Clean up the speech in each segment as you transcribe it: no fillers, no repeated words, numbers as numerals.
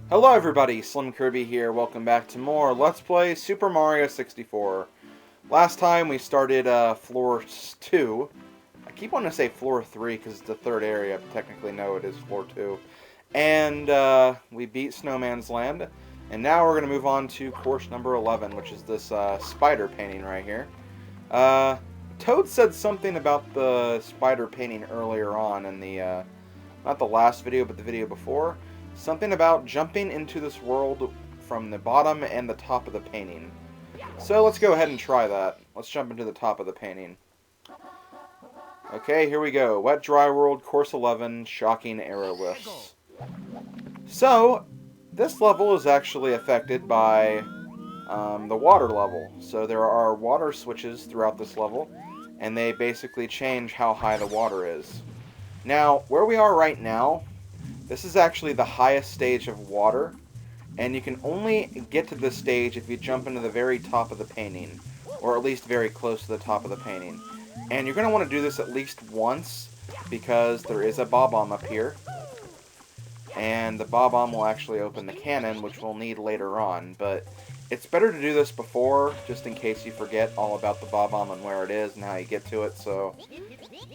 Hello everybody, Slim Kirby here. Welcome back to more Let's Play Super Mario 64. Last time we started floor 2. I keep wanting to say floor 3 because it's the third area, but technically no, it is floor 2. And we beat Snowman's Land. And now we're going to move on to course number 11, which is this spider painting right here. Toad said something about the spider painting earlier on in the, not the last video, but the video before. Something about jumping into this world from the bottom and the top of the painting. So let's go ahead and try that. Let's jump into the top of the painting. Okay, here we go. Wet Dry World, Course 11, Shocking Arrow Lifts. So, this level is actually affected by the water level. So there are water switches throughout this level, and they basically change how high the water is. Now, where we are right now, this is actually the highest stage of water, and you can only get to this stage if you jump into the very top of the painting, or at least very close to the top of the painting. And you're going to want to do this at least once, because there is a bob-omb up here, and the bob-omb will actually open the cannon, which we'll need later on, but it's better to do this before, just in case you forget all about the bob-omb and where it is and how you get to it, so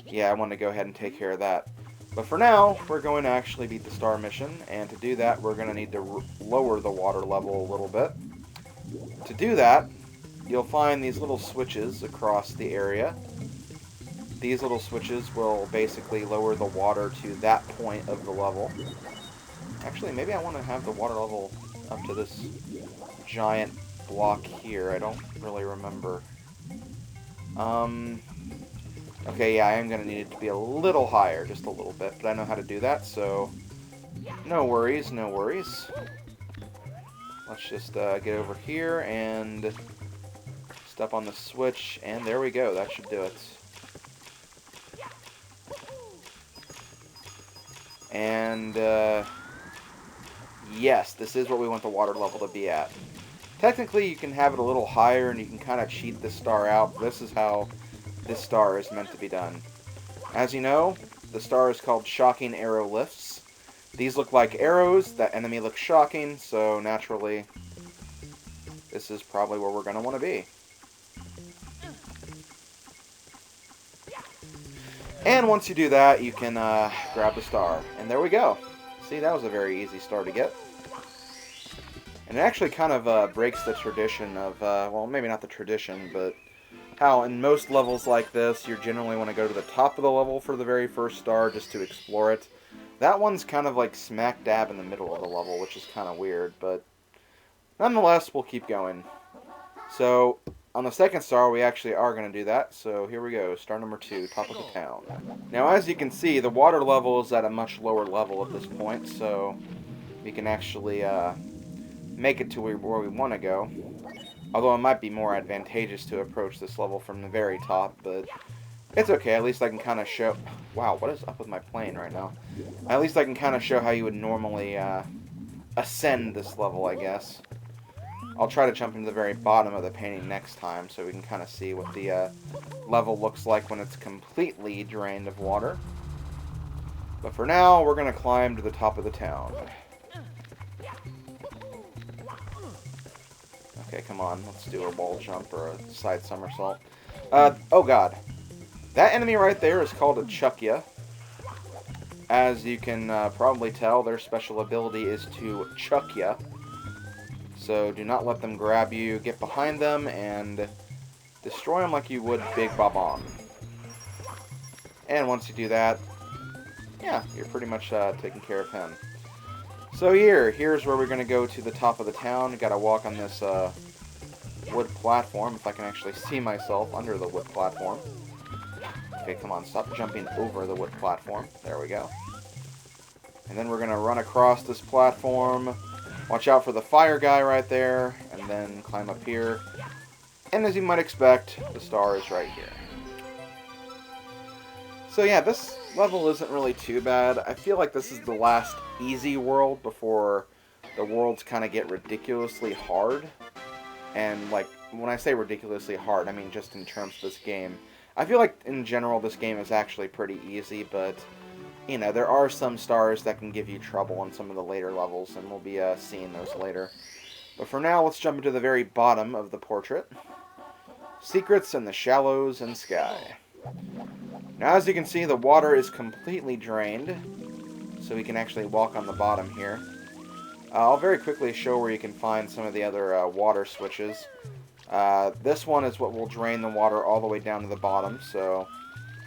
yeah, I want to go ahead and take care of that. But for now, we're going to actually beat the star mission, and to do that, we're going to need to lower the water level a little bit. To do that, you'll find these little switches across the area. These little switches will basically lower the water to that point of the level. Actually, maybe I want to have the water level up to this giant block here. I don't really remember. Okay, yeah, I am going to need it to be a little higher, just a little bit, but I know how to do that, so no worries, no worries. Let's just get over here and step on the switch, and there we go, that should do it. And, yes, this is what we want the water level to be at. Technically, you can have it a little higher, and you can kind of cheat this star out. This is how this star is meant to be done. As you know, the star is called Shocking Arrow Lifts. These look like arrows, that enemy looks shocking, so naturally, this is probably where we're going to want to be. And once you do that, you can grab the star. And there we go. See, that was a very easy star to get. And it actually kind of breaks the tradition of, well, maybe not the tradition, but how in most levels like this, you generally want to go to the top of the level for the very first star just to explore it. That one's kind of like smack dab in the middle of the level, which is kind of weird, but nonetheless, we'll keep going. So, on the second star, we actually are going to do that, so here we go, star number 2, top of the town. Now, as you can see, the water level is at a much lower level at this point, so we can actually make it to where we want to go. Although it might be more advantageous to approach this level from the very top, but it's okay. At least I can kind of show... Wow, what is up with my plane right now? At least I can kind of show how you would normally ascend this level, I guess. I'll try to jump into the very bottom of the painting next time, so we can kind of see what the level looks like when it's completely drained of water. But for now, we're going to climb to the top of the town. Okay, come on. Let's do a wall jump or a side somersault. Oh god. That enemy right there is called a Chuckya. As you can probably tell, their special ability is to chuck ya. So do not let them grab you. Get behind them and destroy them like you would Big Bob-omb. And once you do that, yeah, you're pretty much taking care of him. So here's where we're going to go to the top of the town. Got to walk on this wood platform, if I can actually see myself under the wood platform. Okay, come on, stop jumping over the wood platform. There we go. And then we're going to run across this platform. Watch out for the fire guy right there, and then climb up here. And as you might expect, the star is right here. So yeah, this level isn't really too bad. I feel like this is the last easy world before the worlds kind of get ridiculously hard. And like, when I say ridiculously hard, I mean just in terms of this game. I feel like in general this game is actually pretty easy, but you know, there are some stars that can give you trouble on some of the later levels, and we'll be seeing those later. But for now, let's jump into the very bottom of the portrait. Secrets in the Shallows and Sky. Now, as you can see, the water is completely drained, so we can actually walk on the bottom here. I'll very quickly show where you can find some of the other water switches. This one is what will drain the water all the way down to the bottom, so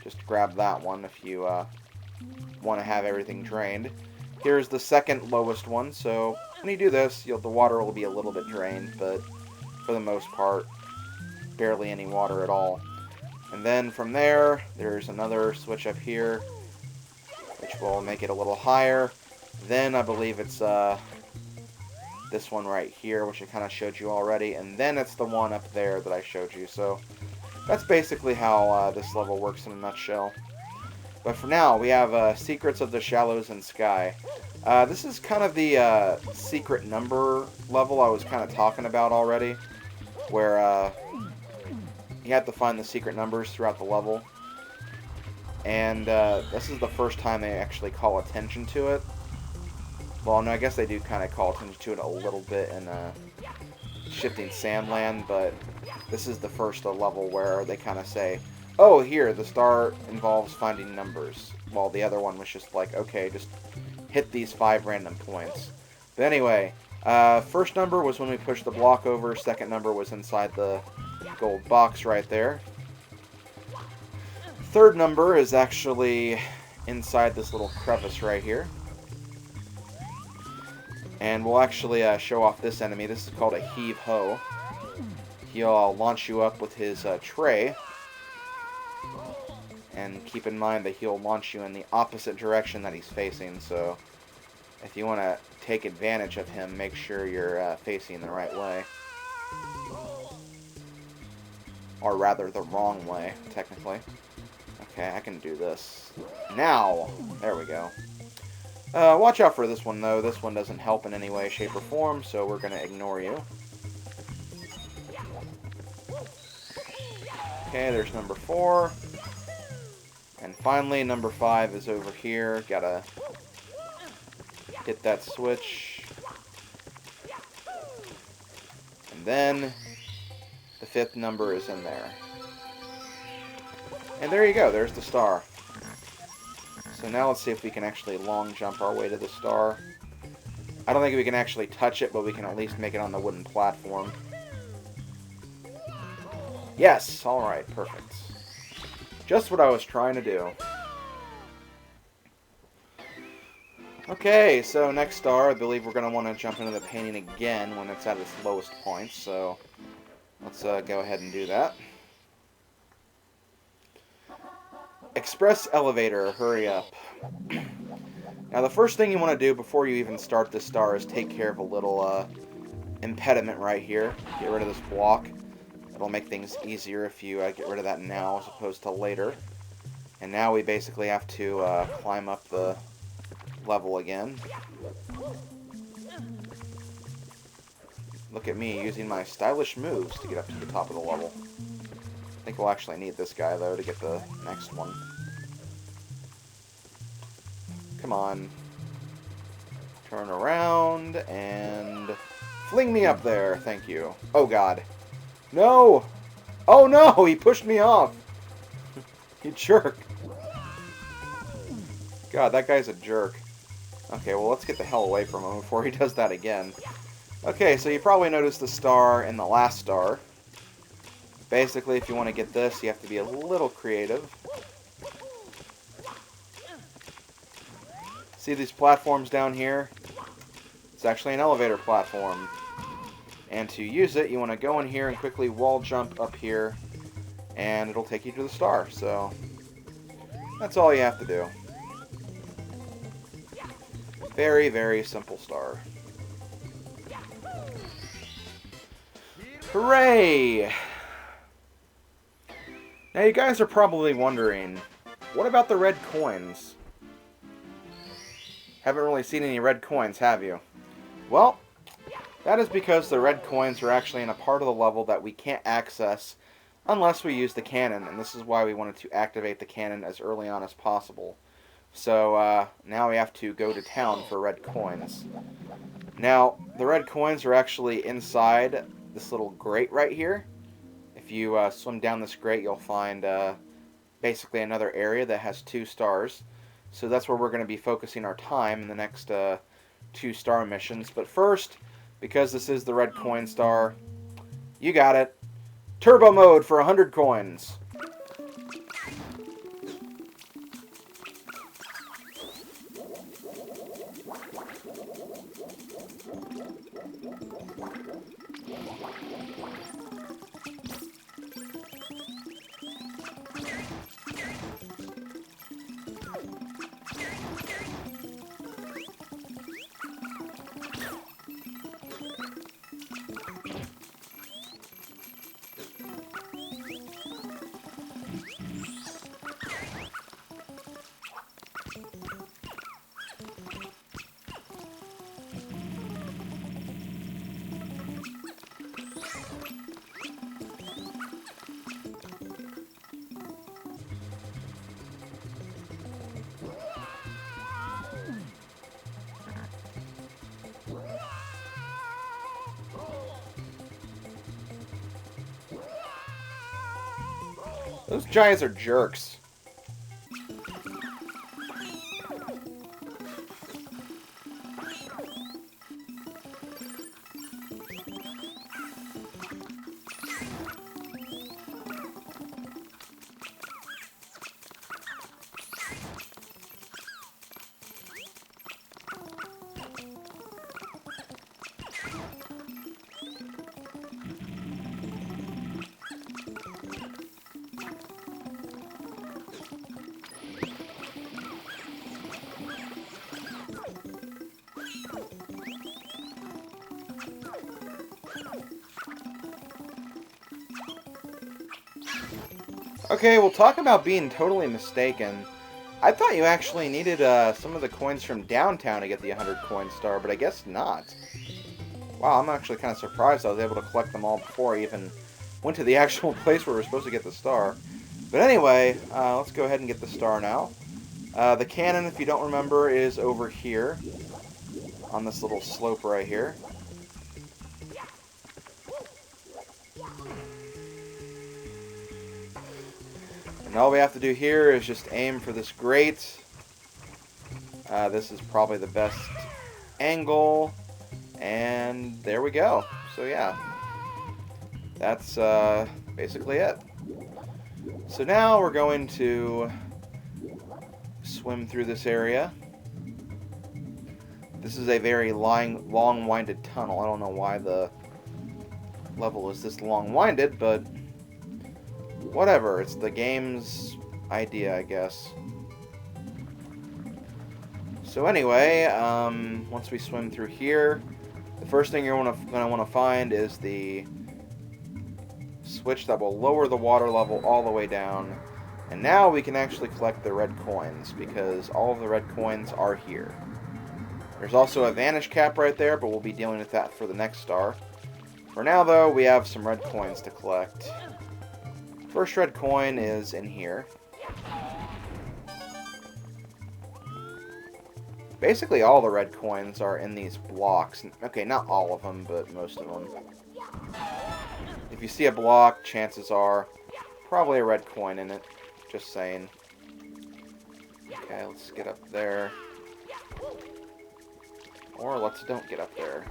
just grab that one if you want to have everything drained. Here's the second lowest one, so when you do this, the water will be a little bit drained, but for the most part, barely any water at all. And then from there, there's another switch up here, which will make it a little higher. Then I believe it's this one right here, which I kind of showed you already, and then it's the one up there that I showed you. So that's basically how this level works in a nutshell. But for now, we have Secrets of the Shallows and Sky. This is kind of the secret number level I was kind of talking about already, where you have to find the secret numbers throughout the level. And this is the first time they actually call attention to it. Well, no, I guess they do kind of call attention to it a little bit in Shifting Sandland, but this is the first level where they kind of say, oh, here, the star involves finding numbers. While the other one was just like, okay, just hit these 5 random points. But anyway, first number was when we pushed the block over. Second number was inside the gold box right there. Third number is actually inside this little crevice right here. And we'll actually show off this enemy. This is called a heave-ho. He'll launch you up with his tray. And keep in mind that he'll launch you in the opposite direction that he's facing. So if you want to take advantage of him, make sure you're facing the right way. Or rather, the wrong way, technically. Okay, I can do this. Now! There we go. Watch out for this one, though. This one doesn't help in any way, shape, or form, so we're going to ignore you. Okay, there's number 4. And finally, number 5 is over here. Gotta hit that switch. And then the 5th number is in there. And there you go, there's the star. So now let's see if we can actually long jump our way to the star. I don't think we can actually touch it, but we can at least make it on the wooden platform. Yes! Alright, perfect. Just what I was trying to do. Okay, so next star, I believe we're going to want to jump into the painting again when it's at its lowest point, so let's go ahead and do that. Express elevator, hurry up. Now the first thing you want to do before you even start this star is take care of a little impediment right here. Get rid of this block. It'll make things easier if you get rid of that now as opposed to later. And now we basically have to climb up the level again. Look at me using my stylish moves to get up to the top of the level. I think we'll actually need this guy, though, to get the next one. Come on. Turn around and fling me up there. Thank you. Oh, God. No! Oh, no! He pushed me off! You jerk. God, that guy's a jerk. Okay, well, let's get the hell away from him before he does that again. Okay, so you probably noticed the star in the last star. Basically, if you want to get this, you have to be a little creative. See these platforms down here? It's actually an elevator platform. And to use it, you want to go in here and quickly wall jump up here, and it'll take you to the star. So, that's all you have to do. Very, very simple star. Hooray! Now you guys are probably wondering, what about the red coins? Haven't really seen any red coins, have you? Well, that is because the red coins are actually in a part of the level that we can't access unless we use the cannon, and this is why we wanted to activate the cannon as early on as possible. So now we have to go to town for red coins. Now, the red coins are actually inside this little grate right here. If you swim down this grate, you'll find basically another area that has 2 stars. So that's where we're going to be focusing our time in the next 2 star missions. But first, because this is the red coin star, you got it. Turbo mode for 100 coins. Those giants are jerks. Okay, well, talk about being totally mistaken. I thought you actually needed some of the coins from downtown to get the 100 coin star, but I guess not. Wow, I'm actually kind of surprised I was able to collect them all before I even went to the actual place where we're supposed to get the star. But anyway, let's go ahead and get the star now. The cannon, if you don't remember, is over here on this little slope right here. And all we have to do here is just aim for this grate. This is probably the best angle. And there we go. So yeah, that's basically it. So now we're going to swim through this area. This is a very long-winded tunnel. I don't know why the level is this long-winded, but whatever. It's the game's idea, I guess. So anyway, once we swim through here, the first thing you're going to want to find is the switch that will lower the water level all the way down. And now we can actually collect the red coins, because all of the red coins are here. There's also a Vanish cap right there, but we'll be dealing with that for the next star. For now, though, we have some red coins to collect. First red coin is in here. Basically, all the red coins are in these blocks. Okay, not all of them, but most of them. If you see a block, chances are probably a red coin in it. Just saying. Okay, let's get up there. Or let's don't get up there.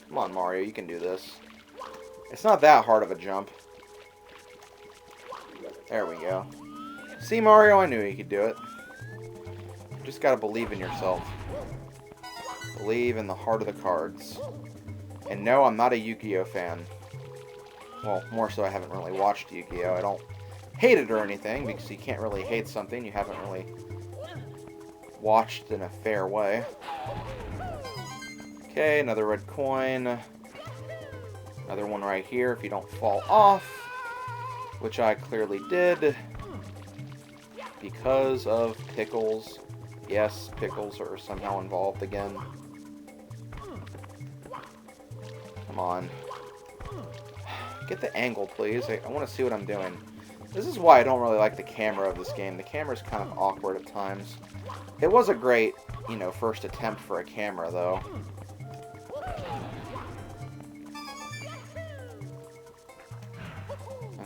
Come on, Mario, you can do this. It's not that hard of a jump. There we go. See, Mario, I knew you could do it. You just gotta believe in yourself. Believe in the heart of the cards. And no, I'm not a Yu-Gi-Oh fan. Well, more so I haven't really watched Yu-Gi-Oh! I don't hate it or anything, because you can't really hate something you haven't really watched in a fair way. Okay, another red coin. Another one right here if you don't fall off, which I clearly did because of pickles. Yes, pickles are somehow involved again. Come on. Get the angle, please. I want to see what I'm doing. This is why I don't really like the camera of this game. The camera's kind of awkward at times. It was a great, you know, first attempt for a camera, though.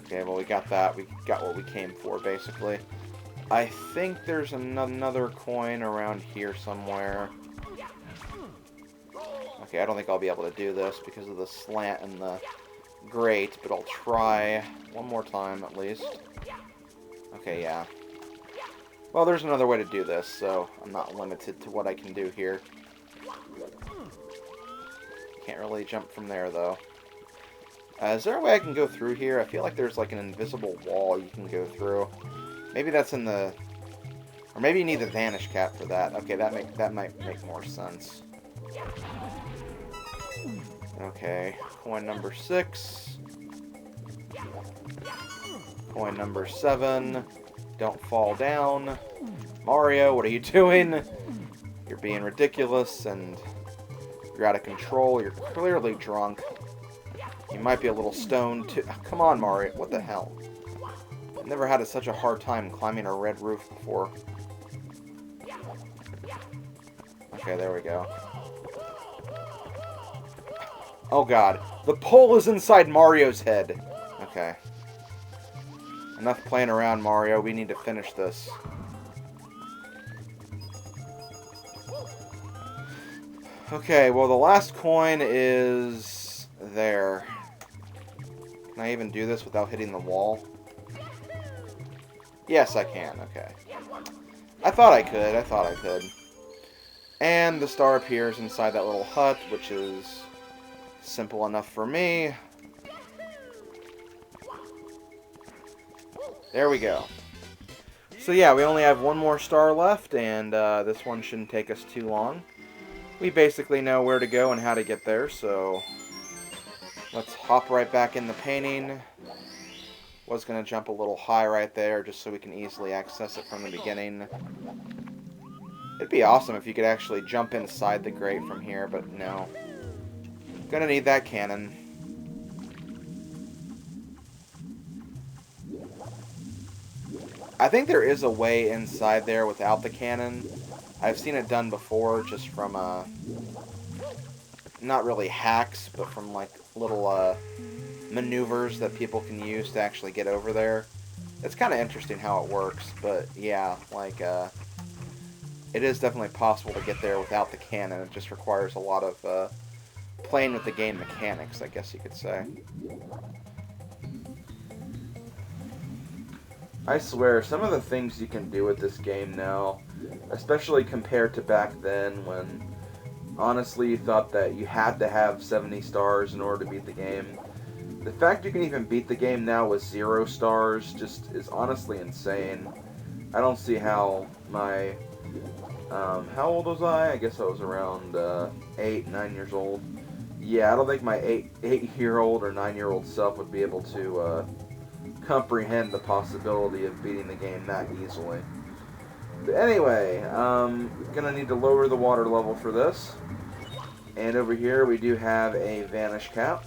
Okay, well, we got that. We got what we came for, basically. I think there's another coin around here somewhere. Okay, I don't think I'll be able to do this because of the slant and the grate, but I'll try one more time at least. Okay, yeah. Well, there's another way to do this, so I'm not limited to what I can do here. Can't really jump from there, though. Is there a way I can go through here? I feel like there's like an invisible wall you can go through. Maybe that's in the... Or maybe you need the Vanish cap for that. Okay, that might make more sense. Okay, coin number 6. Coin number 7. Don't fall down. Mario, what are you doing? You're being ridiculous and you're out of control. You're clearly drunk. You might be a little stoned too. Oh, come on, Mario. What the hell? I've never had such a hard time climbing a red roof before. Okay, there we go. Oh god. The pole is inside Mario's head. Okay. Enough playing around, Mario. We need to finish this. Okay, well, the last coin is there. Can I even do this without hitting the wall? Yes, I can. Okay. I thought I could. And the star appears inside that little hut, which is simple enough for me. There we go. So yeah, we only have one more star left, and this one shouldn't take us too long. We basically know where to go and how to get there, so let's hop right back in the painting. Was going to jump a little high right there just so we can easily access it from the beginning. It'd be awesome if you could actually jump inside the grate from here, but no. Gonna need that cannon. I think there is a way inside there without the cannon. I've seen it done before just from, not really hacks, but from, like, little, maneuvers that people can use to actually get over there. It's kind of interesting how it works, but, yeah, like, it is definitely possible to get there without the cannon. It just requires a lot of, playing with the game mechanics, I guess you could say. I swear, some of the things you can do with this game now, especially compared to back then when, honestly, you thought that you had to have 70 stars in order to beat the game. The fact you can even beat the game now with 0 stars just is honestly insane. I don't see how my, how old was I? I guess I was around 8, 9 years old. Yeah, I don't think my 8-year-old or 9-year-old self would be able to comprehend the possibility of beating the game that easily. But anyway, gonna need to lower the water level for this. And over here we do have a Vanish cap.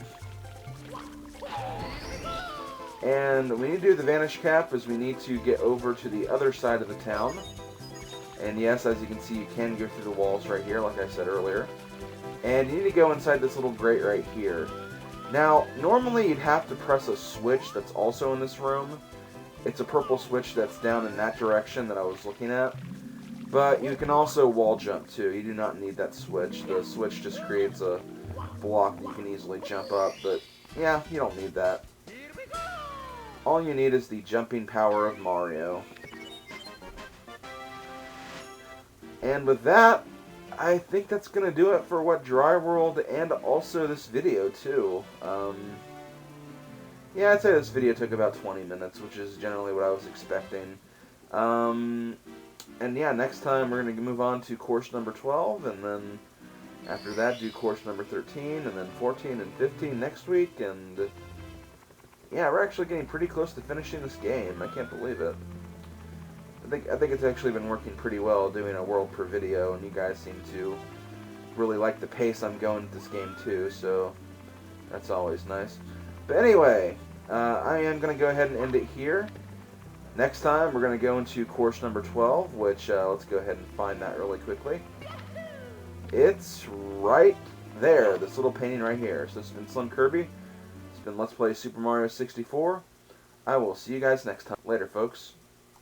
And we need to do the Vanish cap is we need to get over to the other side of the town. And yes, as you can see, you can go through the walls right here, like I said earlier. And you need to go inside this little grate right here. Now, normally you'd have to press a switch that's also in this room. It's a purple switch that's down in that direction that I was looking at. But you can also wall jump too. You do not need that switch. The switch just creates a block that you can easily jump up. But yeah, you don't need that. All you need is the jumping power of Mario. And with that, I think that's going to do it for what Dry World and also this video, too. Yeah, I'd say this video took about 20 minutes, which is generally what I was expecting. And yeah, next time we're going to move on to course number 12, and then after that do course number 13, and then 14 and 15 next week, and yeah, we're actually getting pretty close to finishing this game. I can't believe it. I think it's actually been working pretty well doing a world per video, and you guys seem to really like the pace I'm going with this game too, so that's always nice. But anyway, I am going to go ahead and end it here, Next time, we're going to go into course number 12, which, let's go ahead and find that really quickly. It's right there, this little painting right here. So this has been Slim Kirby. It's been Let's Play Super Mario 64. I will see you guys next time. Later, folks.